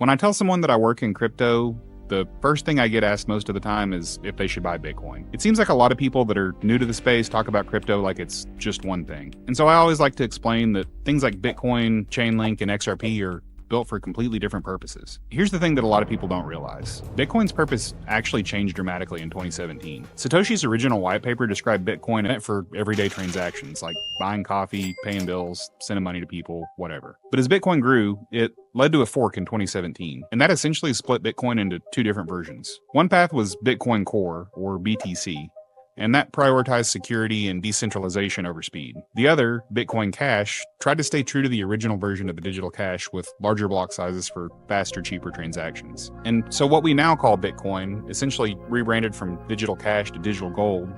When I tell someone that I work in crypto, the first thing I get asked most of the time is if they should buy Bitcoin. It seems like a lot of people that are new to the space talk about crypto like it's just one thing. And so I always like to explain that things like Bitcoin, Chainlink, and XRP are built for completely different purposes. Here's the thing that a lot of people don't realize. Bitcoin's purpose actually changed dramatically in 2017. Satoshi's original white paper described Bitcoin meant for everyday transactions like buying coffee, paying bills, sending money to people, whatever. But as Bitcoin grew, it led to a fork in 2017, and that essentially split Bitcoin into two different versions. One path was Bitcoin Core, or BTC, and that prioritized security and decentralization over speed. The other, Bitcoin Cash, tried to stay true to the original version of the digital cash with larger block sizes for faster, cheaper transactions. And so what we now call Bitcoin, essentially rebranded from digital cash to digital gold,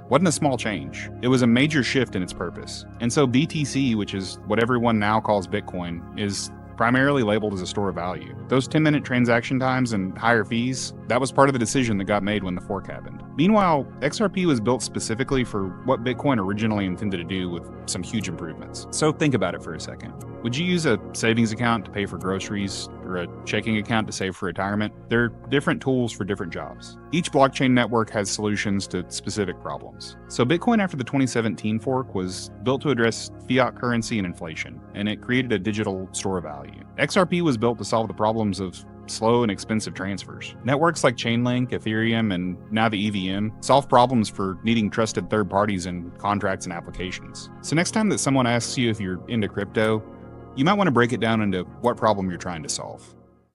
wasn't a small change. It was a major shift in its purpose. And so BTC, which is what everyone now calls Bitcoin, is primarily labeled as a store of value. Those 10-minute transaction times and higher fees, that was part of the decision that got made when the fork happened. Meanwhile, XRP was built specifically for what Bitcoin originally intended to do with some huge improvements. So think about it for a second. Would you use a savings account to pay for groceries or a checking account to save for retirement? They're different tools for different jobs. Each blockchain network has solutions to specific problems. So Bitcoin after the 2017 fork was built to address fiat currency and inflation, and it created a digital store of value. XRP was built to solve the problems of slow and expensive transfers. Networks like Chainlink, Ethereum, and now the EVM solve problems for needing trusted third parties in contracts and applications. So next time that someone asks you if you're into crypto, you might want to break it down into what problem you're trying to solve.